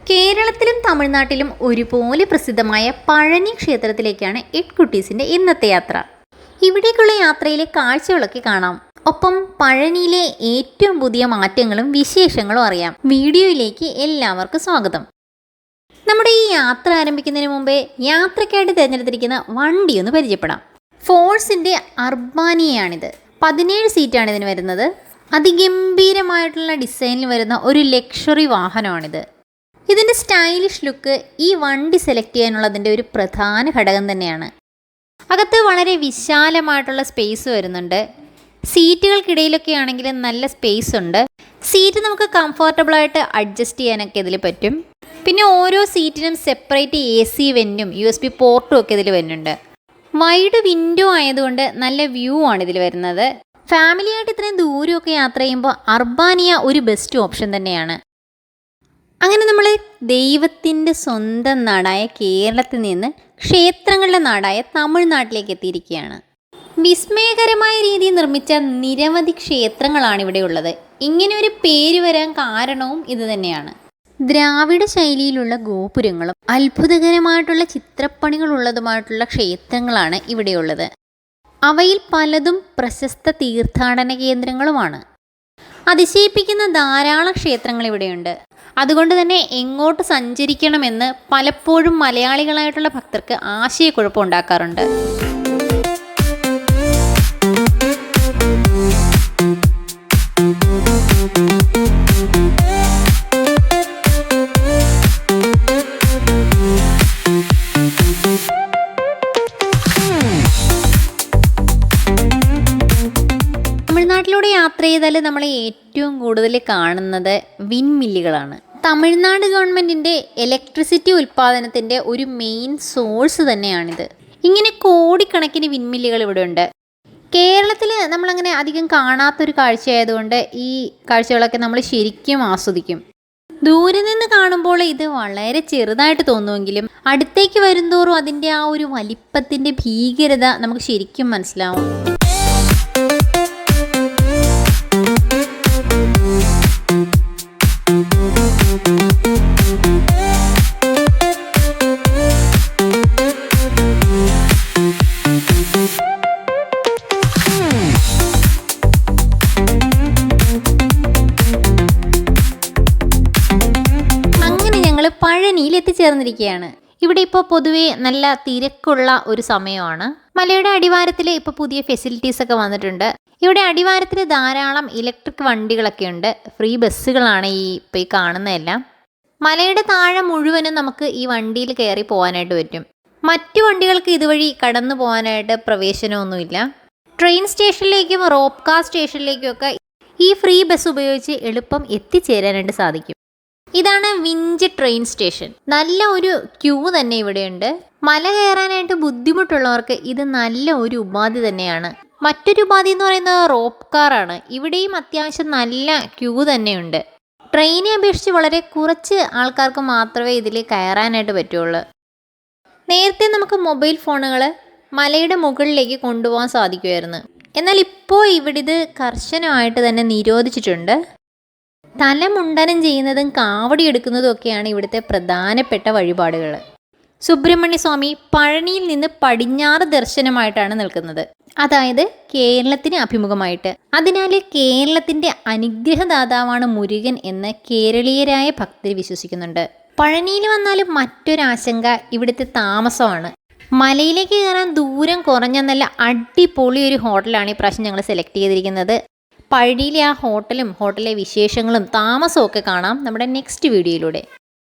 കേരളത്തിലും തമിഴ്നാട്ടിലും ഒരുപോലെ പ്രസിദ്ധമായ പഴനി ക്ഷേത്രത്തിലേക്കാണ് എഡ്കുട്ടീസിൻ്റെ ഇന്നത്തെ യാത്ര. ഇവിടേക്കുള്ള യാത്രയിലെ കാഴ്ചകളൊക്കെ കാണാം. ഒപ്പം പഴനിയിലെ ഏറ്റവും പുതിയ മാറ്റങ്ങളും വിശേഷങ്ങളും അറിയാം. വീഡിയോയിലേക്ക് എല്ലാവർക്കും സ്വാഗതം. നമ്മുടെ ഈ യാത്ര ആരംഭിക്കുന്നതിന് മുമ്പേ യാത്രയ്ക്കായിട്ട് തിരഞ്ഞെടുത്തിരിക്കുന്ന വണ്ടി ഒന്ന് പരിചയപ്പെടാം. ഫോഴ്സിൻ്റെ അർബാനിയാണിത്. 17 സീറ്റാണ് ഇതിന് വരുന്നത്. അതിഗംഭീരമായിട്ടുള്ള ഡിസൈനിൽ വരുന്ന ഒരു ലക്ഷറി വാഹനമാണിത്. ഇതിൻ്റെ സ്റ്റൈലിഷ് ലുക്ക് ഈ വണ്ടി സെലക്ട് ചെയ്യാനുള്ളതിൻ്റെ ഒരു പ്രധാന ഘടകം തന്നെയാണ്. അകത്ത് വളരെ വിശാലമായിട്ടുള്ള സ്പേസ് വരുന്നുണ്ട്. സീറ്റുകൾക്കിടയിലൊക്കെ ആണെങ്കിൽ നല്ല സ്പേസ് ഉണ്ട്. സീറ്റ് നമുക്ക് കംഫർട്ടബിളായിട്ട് അഡ്ജസ്റ്റ് ചെയ്യാനൊക്കെ ഇതിൽ പറ്റും. പിന്നെ ഓരോ സീറ്റിനും സെപ്പറേറ്റ് AC വെൻറ്റും USB പോർട്ടും ഒക്കെ ഇതിൽ വരുന്നുണ്ട്. വൈഡ് വിൻഡോ ആയതുകൊണ്ട് നല്ല വ്യൂ ആണ് ഇതിൽ വരുന്നത്. ഫാമിലിയായിട്ട് ഇത്രയും ദൂരമൊക്കെ യാത്ര ചെയ്യുമ്പോൾ അർബാനിയ ഒരു ബെസ്റ്റ് ഓപ്ഷൻ തന്നെയാണ്. അങ്ങനെ നമ്മൾ ദൈവത്തിൻ്റെ സ്വന്തം നാടായ കേരളത്തിൽ നിന്ന് ക്ഷേത്രങ്ങളുടെ നാടായ തമിഴ്നാട്ടിലേക്ക് എത്തിയിരിക്കുകയാണ്. വിസ്മയകരമായ രീതിയിൽ നിർമ്മിച്ച നിരവധി ക്ഷേത്രങ്ങളാണ് ഇവിടെ ഉള്ളത്. ഇങ്ങനെ ഒരു പേര് വരാൻ കാരണവും ഇത് തന്നെയാണ്. ദ്രാവിഡ ശൈലിയിലുള്ള ഗോപുരങ്ങളും അത്ഭുതകരമായിട്ടുള്ള ചിത്രപ്പണികളുള്ളതുമായിട്ടുള്ള ക്ഷേത്രങ്ങളാണ് ഇവിടെയുള്ളത്. അവയിൽ പലതും പ്രശസ്ത തീർത്ഥാടന കേന്ദ്രങ്ങളുമാണ്. അതിശയിപ്പിക്കുന്ന ധാരാളം ക്ഷേത്രങ്ങൾ ഇവിടെയുണ്ട്. അതുകൊണ്ട് തന്നെ എങ്ങോട്ട് സഞ്ചരിക്കണമെന്ന് പലപ്പോഴും മലയാളികളായിട്ടുള്ള ഭക്തർക്ക് ആശയക്കുഴപ്പം ഉണ്ടാക്കാറുണ്ട്. തമിഴ്നാട്ടിലൂടെ യാത്ര ചെയ്താൽ നമ്മൾ ഏറ്റവും കൂടുതൽ കാണുന്നത് വിൻമില്ലുകളാണ്. തമിഴ്നാട് ഗവൺമെൻറ്റിൻ്റെ ഇലക്ട്രിസിറ്റി ഉൽപ്പാദനത്തിൻ്റെ ഒരു മെയിൻ സോഴ്സ് തന്നെയാണിത്. ഇങ്ങനെ കോടിക്കണക്കിന് വിൻമില്ലുകൾ ഇവിടെ ഉണ്ട്. കേരളത്തിൽ നമ്മളങ്ങനെ അധികം കാണാത്തൊരു കാഴ്ചയായതുകൊണ്ട് ഈ കാഴ്ചകളൊക്കെ നമ്മൾ ശരിക്കും ആസ്വദിക്കും. ദൂരെ നിന്ന് കാണുമ്പോൾ ഇത് വളരെ ചെറുതായിട്ട് തോന്നുമെങ്കിലും അടുത്തേക്ക് വരുന്തോറും അതിൻ്റെ ആ ഒരു വലിപ്പത്തിൻ്റെ ഭീകരത നമുക്ക് ശരിക്കും മനസ്സിലാവും. പഴനിയിൽ എത്തിച്ചേർന്നിരിക്കുകയാണ്. ഇവിടെ ഇപ്പോൾ പൊതുവെ നല്ല തിരക്കുള്ള ഒരു സമയമാണ്. മലയുടെ അടിവാരത്തിൽ ഇപ്പോൾ പുതിയ ഫെസിലിറ്റീസ് ഒക്കെ വന്നിട്ടുണ്ട്. ഇവിടെ അടിവാരത്തിൽ ധാരാളം ഇലക്ട്രിക് വണ്ടികളൊക്കെ ഉണ്ട്. ഫ്രീ ബസ്സുകളാണ് ഇപ്പോൾ ഈ കാണുന്നതെല്ലാം. മലയുടെ താഴെ മുഴുവനും നമുക്ക് ഈ വണ്ടിയിൽ കയറി പോകാനായിട്ട് പറ്റും. മറ്റു വണ്ടികൾക്ക് ഇതുവഴി കടന്നു പോകാനായിട്ട് പ്രവേശനമൊന്നുമില്ല. ട്രെയിൻ സ്റ്റേഷനിലേക്കും റോപ്പ് കാർ സ്റ്റേഷനിലേക്കും ഒക്കെ ഈ ഫ്രീ ബസ് ഉപയോഗിച്ച് എളുപ്പം എത്തിച്ചേരാനായിട്ട് സാധിക്കും. ഇതാണ് വിഞ്ച് ട്രെയിൻ സ്റ്റേഷൻ. നല്ല ഒരു ക്യൂ തന്നെ ഇവിടെയുണ്ട്. മല കയറാനായിട്ട് ബുദ്ധിമുട്ടുള്ളവർക്ക് ഇത് നല്ല ഒരു ഉപാധി തന്നെയാണ്. മറ്റൊരു ഉപാധി എന്ന് പറയുന്നത് റോപ്പ് കാറാണ്. ഇവിടെയും അത്യാവശ്യം നല്ല ക്യൂ തന്നെയുണ്ട്. ട്രെയിനെ അപേക്ഷിച്ച് വളരെ കുറച്ച് ആൾക്കാർക്ക് മാത്രമേ ഇതിൽ കയറാനായിട്ട് പറ്റുള്ളൂ. നേരത്തെ നമുക്ക് മൊബൈൽ ഫോണുകൾ മലയുടെ മുകളിലേക്ക് കൊണ്ടുപോകാൻ സാധിക്കുമായിരുന്നു. എന്നാൽ ഇപ്പോൾ ഇവിടെ ഇത് കർശനമായിട്ട് തന്നെ നിരോധിച്ചിട്ടുണ്ട്. തലമുണ്ടനം ചെയ്യുന്നതും കാവടി എടുക്കുന്നതും ഒക്കെയാണ് ഇവിടുത്തെ പ്രധാനപ്പെട്ട വഴിപാടുകൾ. സുബ്രഹ്മണ്യ സ്വാമി പഴനിയിൽ നിന്ന് പടിഞ്ഞാറ് ദർശനമായിട്ടാണ് നിൽക്കുന്നത്, അതായത് കേരളത്തിന് അഭിമുഖമായിട്ട്. അതിനാൽ കേരളത്തിൻ്റെ അനുഗ്രഹദാതാവാണ് മുരുകൻ എന്ന് കേരളീയരായ ഭക്തർ വിശ്വസിക്കുന്നുണ്ട്. പഴനിയിൽ വന്നാലും മറ്റൊരാശങ്ക ഇവിടുത്തെ താമസമാണ്. മലയിലേക്ക് കയറാൻ ദൂരം കുറഞ്ഞ നല്ല അടിപൊളി ഒരു ഹോട്ടലാണ് ഈ പ്രാവശ്യം ഞങ്ങൾ സെലക്ട് ചെയ്തിരിക്കുന്നത്. പഴനിയിലെ ആ ഹോട്ടലും ഹോട്ടലിലെ വിശേഷങ്ങളും താമസവും ഒക്കെ കാണാം നമ്മുടെ നെക്സ്റ്റ് വീഡിയോയിലൂടെ.